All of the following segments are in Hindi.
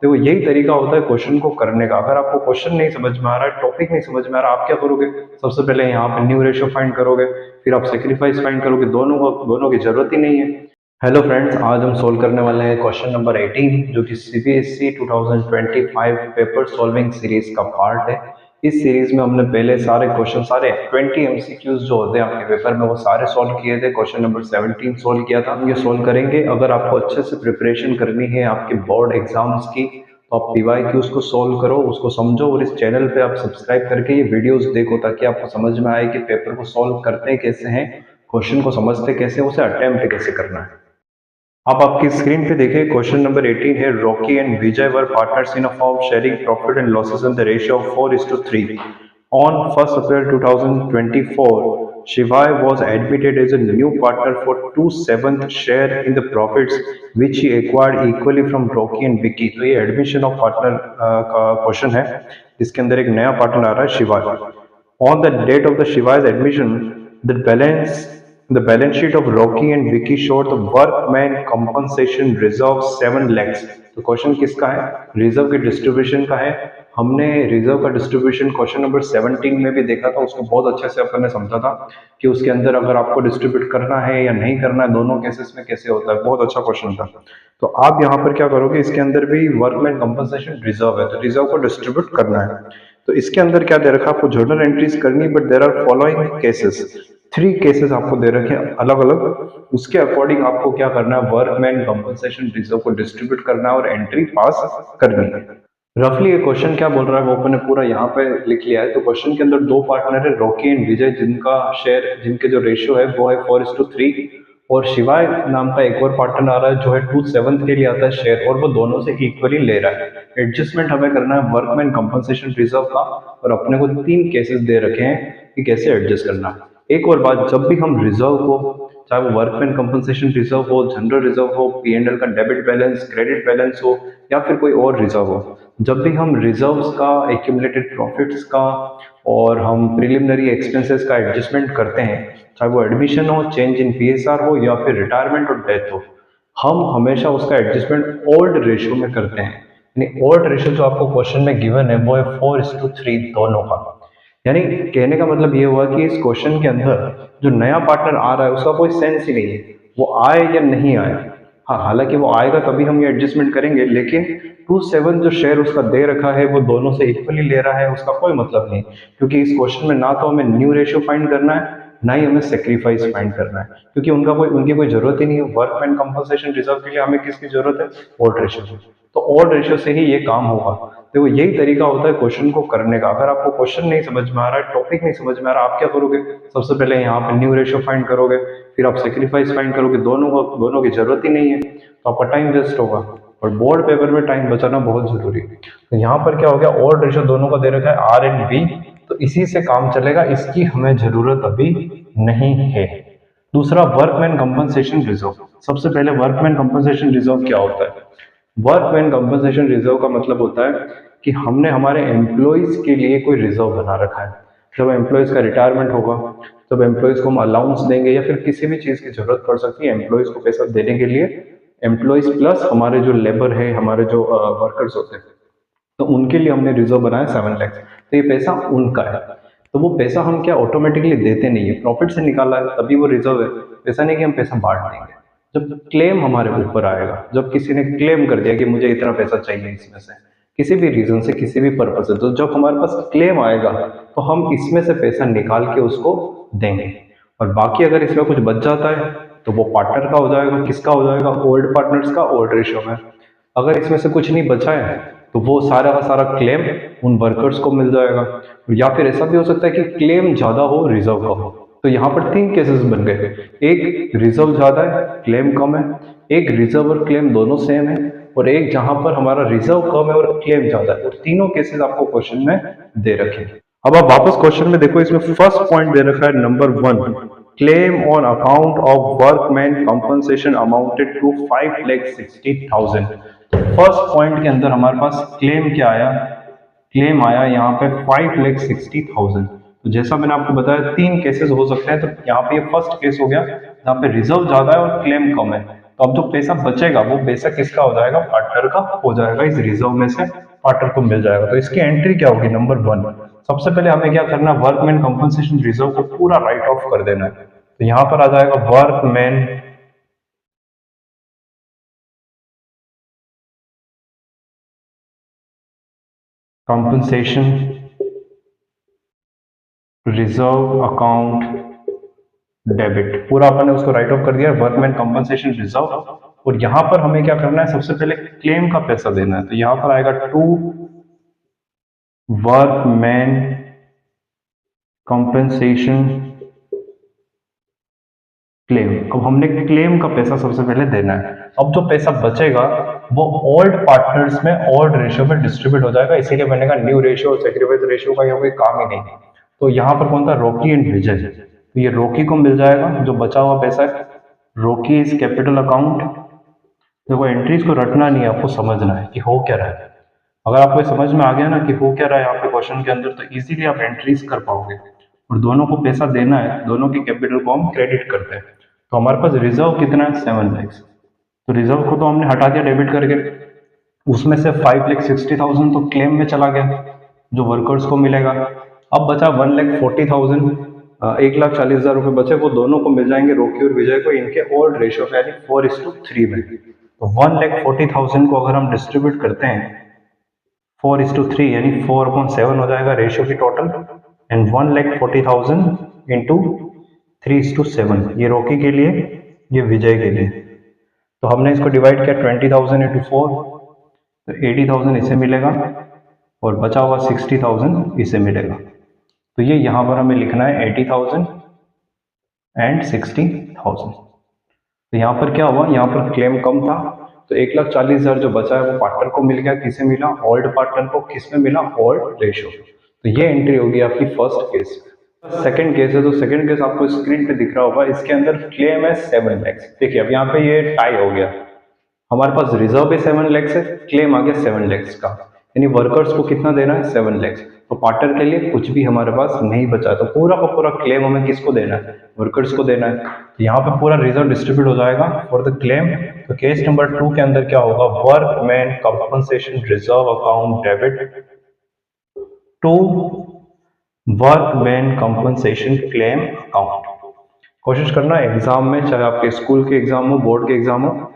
देखो यही तरीका होता है क्वेश्चन को करने का। अगर आपको क्वेश्चन नहीं समझ में आ रहा है, टॉपिक नहीं समझ में आ रहा, आप क्या करोगे? सबसे पहले यहाँ पे न्यू रेशियो फाइंड करोगे, फिर आप सेक्रीफाइस फाइंड करोगे। दोनों की जरूरत ही नहीं है। हेलो फ्रेंड्स, आज हम सोल्व करने वाले हैं क्वेश्चन नंबर 18, जो कि सीबीएसई 2025 पेपर सॉल्विंग सीरीज का पार्ट है। इस सीरीज में हमने पहले सारे क्वेश्चन, सारे 20 एमसीक्यूज जो होते हैं आपके पेपर में, वो सारे सॉल्व किए थे। क्वेश्चन नंबर 17 सॉल्व किया था, हम ये सॉल्व करेंगे। अगर आपको अच्छे से प्रिपरेशन करनी है आपके बोर्ड एग्जाम्स की, तो आप पीवाईक्यूज को सॉल्व करो, उसको समझो, और इस चैनल पे आप सब्सक्राइब करके ये वीडियोस देखो, ताकि आपको समझ में आए कि पेपर को सॉल्व करते कैसे हैं, क्वेश्चन को समझते कैसे, उसे अटेम्प्ट कैसे करना है। आप आपकी स्क्रीन पे देखिए, क्वेश्चन नंबर 18 है, Rocky and Vijay were partners in a firm sharing profit and losses in the ratio of 4:3। On 1st April 2024, Shivai was admitted as a new partner for 2/7 share in the profits which he acquired equally from Rocky and Vicky। तो ये एडमिशन ऑफ पार्टनर का क्वेश्चन है, जिसके अंदर एक नया पार्टनर आ रहा है, शिवाय। On the date of the Shiva's admission, the balance sheet of Rocky and Vicky showed the workman compensation reserve 7 lakhs। तो क्वेश्चन किसका है? रिजर्व के डिस्ट्रीब्यूशन का है। हमने रिजर्व का डिस्ट्रीब्यूशन क्वेश्चन नंबर 17 में भी देखा था, उसको बहुत अच्छे से अपन ने समझा था कि उसके अंदर अगर आपको डिस्ट्रीब्यूट करना है या नहीं करना है, दोनों केसेस में कैसे होता है। बहुत अच्छा क्वेश्चन था। तो आप यहाँ पर क्या करोगे, इसके अंदर भी वर्कमैन कंपनसेशन रिजर्व है, तो रिजर्व को डिस्ट्रीब्यूट करना है। तो इसके अंदर क्या दे रखा है, आपको जर्नल एंट्रीज करनी, but there are following cases. 3 cases आपको दे रखे हैं अलग अलग। उसके अकॉर्डिंग आपको क्या करना है, वर्कमैन कंपनसेशन रिजर्व को डिस्ट्रीब्यूट करना है और एंट्री पास करनी है। रफली ये क्वेश्चन क्या बोल रहा है वो अपन ने पूरा यहाँ पे लिख लिया है। तो क्वेश्चन के अंदर 2 पार्टनर है, रॉकी एंड विजय, जिनका शेयर, जिनके जो रेशियो है वो है 4:3। और शिवाय नाम का एक और पार्टनर आ रहा है जो है 2/7 के लिए आता है शेयर, और वो दोनों से इक्वली ले रहा है। एडजस्टमेंट हमें करना है वर्कमैन कंपनसेशन रिजर्व का, और अपने को 3 केसेस दे रखे हैं कि कैसे एडजस्ट करना है। एक और बात, जब भी हम रिजर्व को, चाहे वो वर्कमैन कंपनसेशन रिजर्व हो, जनरल रिजर्व हो, पीएनएल का डेबिट बैलेंस, क्रेडिट बैलेंस हो, या फिर कोई और रिजर्व हो, जब भी हम रिजर्व्स का, एक्यूमुलेटेड प्रॉफिट्स का, और हम प्रिलिमिनरी एक्सपेंसेस का एडजस्टमेंट करते हैं, चाहे वो एडमिशन हो, चेंज इन पीएसआर हो, या फिर रिटायरमेंट और डेथ हो, हम हमेशा उसका एडजस्टमेंट ओल्ड रेशियो में करते हैं। यानी ओल्ड रेशियो जो आपको क्वेश्चन में गिवन है वो है 4:3 दोनों का। यानी कहने का मतलब ये हुआ कि इस क्वेश्चन के अंदर जो नया पार्टनर आ रहा है उसका कोई सेंस ही नहीं है, वो आए या नहीं आए। हाँ, हालांकि वो आएगा तभी हम ये एडजस्टमेंट करेंगे, लेकिन 2/7 जो शेयर उसका दे रखा है वो दोनों से इक्वली ले रहा है, उसका कोई मतलब नहीं। क्योंकि इस क्वेश्चन में ना तो हमें न्यू रेशियो फाइंड करना है, ना ही हमें सेक्रीफाइस फाइंड करना है, क्योंकि उनकी कोई जरूरत ही नहीं है। वर्कमैन कंपनसेशन रिजर्व के लिए हमें किसकी जरूरत है? ओल्ड रेशियो की। तो ओल्ड रेशियो से ही ये काम होगा। देखो यही तरीका होता है क्वेश्चन को करने का। अगर आपको क्वेश्चन नहीं समझ में आ रहा है, टॉपिक नहीं समझ में आ रहा, आप क्या करोगे? सबसे पहले यहाँ पे न्यू रेशियो फाइंड करोगे, फिर आप सेक्रीफाइस फाइंड करोगे। दोनों की जरूरत ही नहीं है, तो आपका टाइम वेस्ट होगा, और बोर्ड पेपर में टाइम बचाना बहुत जरूरी है। तो यहाँ पर क्या हो गया, ओल्ड रेशियो दोनों का दे रखा है आर एंड बी, तो इसी से काम चलेगा, इसकी हमें जरूरत अभी नहीं है। दूसरा, वर्कमैन कंपनसेशन रिजर्व। सबसे पहले वर्कमैन कंपनसेशन रिजर्व क्या होता है? वर्कमैन कंपनसेशन रिजर्व का मतलब होता है कि हमने हमारे एम्प्लॉयज के लिए कोई रिजर्व बना रखा है। जब एम्प्लॉयज का रिटायरमेंट होगा, तब एम्प्लॉयज को हम अलाउंस देंगे, या फिर किसी भी चीज की जरूरत पड़ सकती है एम्प्लॉयज को पैसा देने के लिए, एम्प्लॉयज प्लस हमारे जो लेबर है, हमारे जो वर्कर्स होते हैं, तो उनके लिए हमने रिजर्व बनाया 7 लाख। तो ये पैसा उनका है। तो वो पैसा हम क्या ऑटोमेटिकली देते नहीं है, प्रॉफिट से निकाला है तभी वो रिजर्व है। पैसा नहीं कि हम पैसा बांट देंगे। जब क्लेम हमारे ऊपर आएगा, जब किसी ने क्लेम कर दिया कि मुझे इतना पैसा चाहिए इसमें से, किसी भी रीजन से, किसी भी पर्पज से, तो जब हमारे पास क्लेम आएगा तो हम इसमें से पैसा निकाल के उसको देंगे। और बाकी अगर इसमें कुछ बच जाता है तो वो पार्टनर का हो जाएगा। किसका हो जाएगा? ओल्ड पार्टनर्स का, ओल्ड रेशियो में। अगर इसमें से कुछ नहीं बचा है तो वो सारा का सारा क्लेम उन वर्कर्स को मिल जाएगा। या फिर ऐसा भी हो सकता है कि क्लेम ज्यादा हो, रिजर्व कम हो। तो यहाँ पर 3 केसेस बन गए, एक रिजर्व ज्यादा है, क्लेम कम है, एक रिजर्व और क्लेम दोनों सेम है, और एक जहां पर हमारा रिजर्व कम है और क्लेम ज्यादा है। और तीनों केसेस आपको क्वेश्चन में दे रखे हैं। अब आप वापस क्वेश्चन में देखो, इसमें फर्स्ट पॉइंट दे रखा है number 1, claim on account of workman compensation amounted to 5,60,000। First point के अंदर हमारे पास क्लेम क्या आया? क्लेम आया यहाँ पे 5,60,000। तो जैसा मैंने आपको बताया 3 केसेस हो सकते हैं, तो यहाँ पे ये फर्स्ट केस हो गया जहाँ पे रिजर्व ज्यादा है और क्लेम कम है। तो अब जो पैसा बचेगा वो पैसा किसका हो जाएगा, पार्टनर का हो जाएगा, इस रिजर्व में से पार्टनर को मिल जाएगा। तो इसकी एंट्री क्या होगी, नंबर 1, सबसे पहले हमें क्या करना है, वर्कमैन कंपनसेशन रिजर्व को पूरा राइट ऑफ कर देना है। तो यहां पर आ जाएगा workman compensation reserve account debit, पूरा अपन ने उसको राइट ऑफ कर दिया, वर्कमैन कंपनसेशन रिजर्व। और यहां पर हमें क्या करना है, सबसे पहले क्लेम का पैसा देना है। तो यहां पर आएगा टू वर्कमैन कंपनसेशन क्लेम। अब हमने क्लेम का पैसा सबसे पहले देना है। अब जो पैसा बचेगा वो ओल्ड पार्टनर्स में ओल्ड रेशियो में डिस्ट्रीब्यूट हो जाएगा, इसीलिए मैंने कहा न्यू रेशियो और सेक्रीफाइस रेशियो का यहाँ कोई काम ही नहीं। तो यहाँ पर कौन था, रॉकी एंड विजय। तो ये रॉकी को मिल जाएगा जो बचा हुआ पैसा है, रॉकी इज कैपिटल अकाउंट। देखो एंट्रीज को रटना नहीं है, आपको समझना है कि हो क्या रहा है। अगर आपको समझ में आ गया ना कि हो क्या रहा है यहाँ पे क्वेश्चन के अंदर, तो इजीली आप एंट्रीज कर पाओगे। और दोनों को पैसा देना है, दोनों की कैपिटल को हम क्रेडिट करते हैं। तो हमारे पास रिजर्व कितना है, 7 लाख। तो रिजर्व को तो हमने हटा दिया डेबिट करके, उसमें से 5,60,000 तो क्लेम में चला गया जो वर्कर्स को मिलेगा। अब बचा 1,40,000, 1,40,000 रुपये बचे, वो दोनों को मिल जाएंगे रॉकी और विजय को इनके ओल्ड रेशियो पे यानी 4:3 में। तो 1,40,000 को अगर हम डिस्ट्रीब्यूट करते हैं 4:3 यानी 4/7 हो जाएगा रेशियो की टोटल, एंड 1,40,000 इंटू 3:7, ये रॉकी के लिए, ये विजय के लिए। तो हमने इसको डिवाइड किया 20,000 इंटू 4, तो 80,000 इसे मिलेगा और बचा हुआ 60,000 इसे मिलेगा। तो ये यहाँ पर हमें लिखना है 80,000 एंड 60,000। तो यहाँ पर क्या हुआ, यहाँ पर क्लेम कम था, तो 1,40,000 जो बचा है वो पार्टनर को मिल गया। किसे मिला, ओल्ड पार्टनर को। किस में मिला, ओल्ड रेशियो। तो ये एंट्री होगी आपकी फर्स्ट केस। सेकंड केस है, तो सेकंड केस आपको स्क्रीन पे दिख रहा होगा, इसके अंदर क्लेम है 7 लाख। देखिए अब यहाँ पे ये टाई हो गया, हमारे पास रिजर्व भी 7 लाख है, क्लेम आ गया 7 लाख का, यानी वर्कर्स को कितना देना है, 7 लाख। तो पार्टनर के लिए कुछ भी हमारे पास नहीं बचा, तो पूरा का पूरा क्लेम हमें किसको देना है, वर्कर्स को देना है। तो यहाँ पे पूरा रिजर्व डिस्ट्रीब्यूट हो जाएगा फॉर द क्लेम। तो केस नंबर 2 के अंदर क्या होगा, workman compensation reserve account debit to workman compensation claim account. कोशिश करना एग्जाम में, चाहे आपके स्कूल के एग्जाम हो, बोर्ड के एग्जाम हो,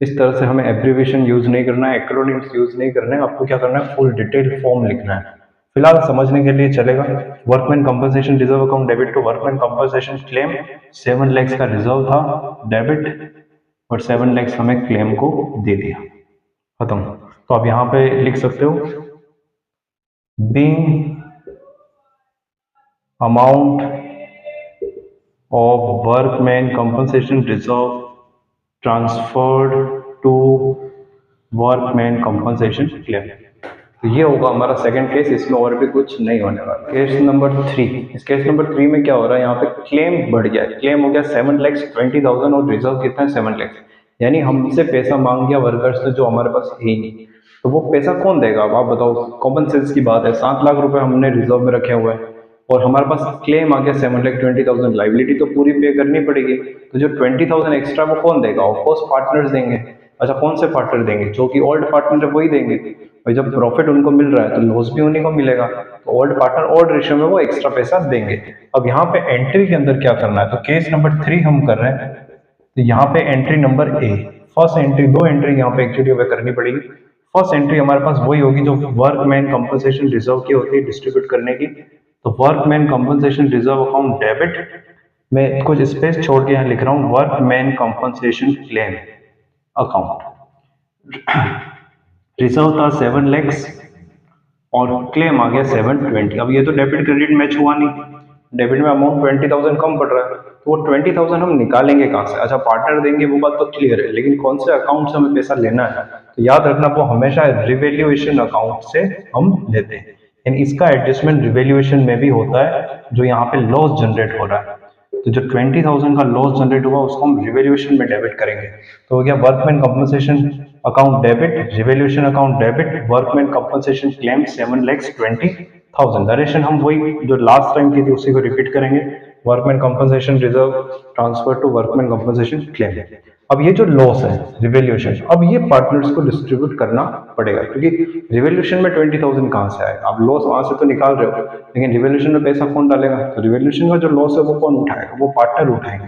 इस तरह से हमें एब्रीविएशन यूज नहीं करना है, एक्रोनिम्स यूज नहीं करना है। आपको क्या करना है, फुल डिटेल फॉर्म लिखना है। फिलहाल समझने के लिए चलेगा, workman compensation reserve account debit to workman compensation claim. 7 lakh का रिजर्व था डेबिट, और 7 लाख हमें क्लेम को दे दिया, खत्म। तो आप यहाँ पे लिख सकते हो, being amount of workman compensation reserve transferred to workman compensation claim। तो ये होगा हमारा सेकंड केस, इसमें और भी कुछ नहीं होने वाला। केस नंबर 3, इस केस नंबर 3 में क्या हो रहा है, यहाँ पे क्लेम बढ़ गया, क्लेम हो गया 7,20,000 और रिजर्व कितना है, 7 लाख। यानी हमसे पैसा मांग गया वर्कर्स ने जो हमारे पास है ही नहीं। तो वो पैसा कौन देगा, अब आप बताओ। कॉमन सेंस की बात है, 7 लाख रुपए हमने रिजर्व में रखे हुए हैं और हमारे पास क्लेम आ गया 7,20,000, लाइबिलिटी तो पूरी पे करनी पड़ेगी। तो जो 20,000 एक्स्ट्रा वो कौन देगा, ऑफकोर्स पार्टनर्स देंगे। अच्छा कौन से पार्टनर देंगे, जो कि ओल्ड पार्टनर है वही देंगे। और जब प्रॉफिट उनको मिल रहा है तो लॉस भी उन्हीं को मिलेगा, तो ओल्ड पार्टनर ओल्ड रेशियो में वो एक्स्ट्रा पैसा देंगे। अब यहाँ पे एंट्री के अंदर क्या करना है, तो केस नंबर 3 हम कर रहे हैं। तो यहाँ पे entry number A, first entry, 2 entry यहाँ पे एक्चुअली हमें करनी पड़ेगी। फर्स्ट एंट्री हमारे पास वही होगी जो वर्कमैन कंपनसेशन रिजर्व की होती है डिस्ट्रीब्यूट करने की। तो workman compensation reserve account debit, मैं कुछ स्पेस छोड़ के यहाँ लिख रहा हूँ, workman compensation claim account. Reserve था 7 लाख और क्लेम आ गया 720। अब ये तो डेबिट क्रेडिट मैच हुआ नहीं, डेबिट में अमाउंट 20,000 कम पड़ रहा है, तो वो 20,000 हम निकालेंगे कहाँ से। अच्छा पार्टनर देंगे वो बात तो क्लियर है, लेकिन कौन से अकाउंट से हमें पैसा लेना है, तो याद रखना वो हमेशा रिवैल्यूएशन अकाउंट से हम लेते हैं। यानी इसका एडजस्टमेंट रिवैल्यूएशन में भी होता है, जो यहाँ पे लॉस जनरेट हो रहा है। तो जो 20,000 का लॉस जनरेट हुआ उसको हम रिवैल्यूएशन में डेबिट करेंगे। तो हो गया workman compensation account debit, revaluation account debit, workman compensation claim 7,20,000। Direction हम वही जो लास्ट टाइम की थी उसी को रिपीट करेंगे, workman compensation reserve transfer to workman compensation claim. अब ये जो लॉस है रिवोल्यूशन, अब ये पार्टनर्स को डिस्ट्रीब्यूट करना पड़ेगा, क्योंकि रिवोल्यूशन में 20,000 कहाँ से आएगा, आप लॉस वहां से तो निकाल रहे हो, लेकिन रिवोल्यूशन में पैसा कौन डालेगा, तो रिवोल्यूशन का जो लॉस है वो कौन उठाएगा, वो पार्टनर उठाएंगे।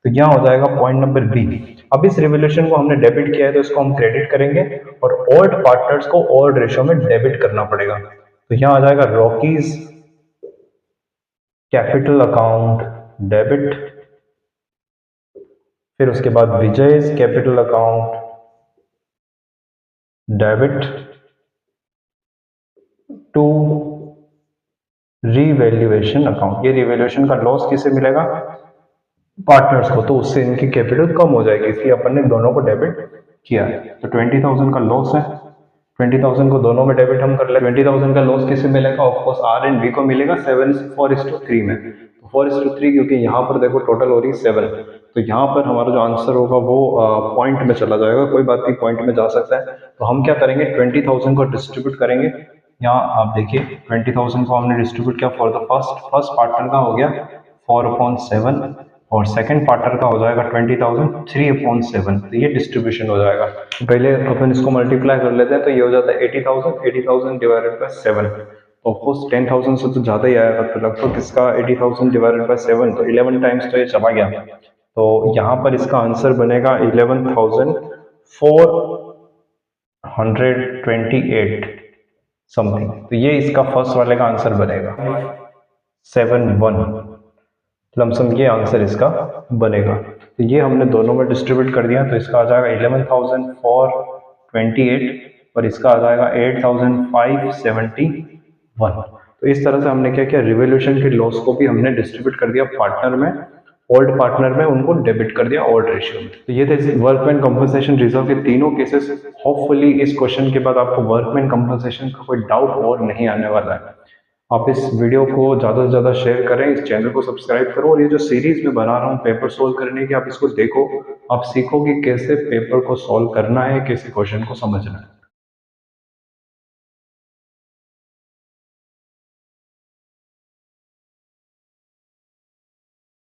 तो यहाँ हो जाएगा पॉइंट नंबर बी। अब इस रिवोल्यूशन को हमने डेबिट किया है तो इसको हम क्रेडिट करेंगे और ओल्ड पार्टनर्स को ओल्ड रेशियो में डेबिट करना पड़ेगा। तो यहाँ आ जाएगा रॉकीज कैपिटल अकाउंट डेबिट, फिर उसके बाद Vijay's capital account debit to revaluation account. ये रिवैल्यूएशन का लॉस किसे मिलेगा, पार्टनर्स को, तो उससे इनकी कैपिटल कम हो जाएगी, इसलिए अपन ने दोनों को डेबिट किया है। तो 20,000 का लॉस है, 20,000 को दोनों में डेबिट हम कर ले। 20,000 का लॉस किसे मिलेगा, ऑफकोर्स आर एंड बी को मिलेगा 4:3 में। तो 4:3 क्योंकि यहाँ पर देखो टोटल हो रही है 7, तो यहाँ पर हमारा जो आंसर होगा वो पॉइंट में चला जाएगा, कोई बात नहीं, पॉइंट में जा सकता है। तो हम क्या करेंगे, 20,000 को डिस्ट्रीब्यूट करेंगे। यहाँ आप देखिए 20,000 को हमने डिस्ट्रीब्यूट किया फॉर द फर्स्ट पार्टनर का हो गया 4/7 और सेकंड पार्टनर का हो जाएगा 20,000 3/7। तो ये डिस्ट्रीब्यूशन हो जाएगा। पहले अपन इसको मल्टीप्लाई कर लेते हैं, तो ये हो जाता है 80,000 डिवाइडेड बाय 7। तो ऑफकोर्स 10,000 से तो ज़्यादा ही आएगा, तो लगभग इसका 80,000 डिवाइडेड बाय 7, तो 11 टाइम्स तो ये चला गया। तो यहाँ पर इसका आंसर बनेगा 11,428 समथिंग। तो ये इसका फर्स्ट वाले का आंसर बनेगा 71 लमसम, ये आंसर इसका बनेगा। तो ये हमने दोनों में डिस्ट्रीब्यूट कर दिया, तो इसका आ जाएगा 11,428 और इसका आ जाएगा 8,571। तो इस तरह से हमने क्या किया, रिवोल्यूशन के लॉस को भी हमने डिस्ट्रीब्यूट कर दिया पार्टनर में, ओल्ड पार्टनर में उनको डेबिट कर दिया ओल्ड रेशियो में। तो ये थे वर्कमैन कंपनसेशन रिजर्व के तीनों केसेस। होपफुली इस क्वेश्चन के बाद आपको वर्कमैन कंपनसेशन का कोई डाउट और नहीं आने वाला है। आप इस वीडियो को ज़्यादा से ज़्यादा शेयर करें, इस चैनल को सब्सक्राइब करो, और ये जो सीरीज में बना रहा हूँ पेपर सोल्व करने की, आप इसको देखो, आप सीखो कि कैसे पेपर को सॉल्व करना है, कैसे क्वेश्चन को समझना है।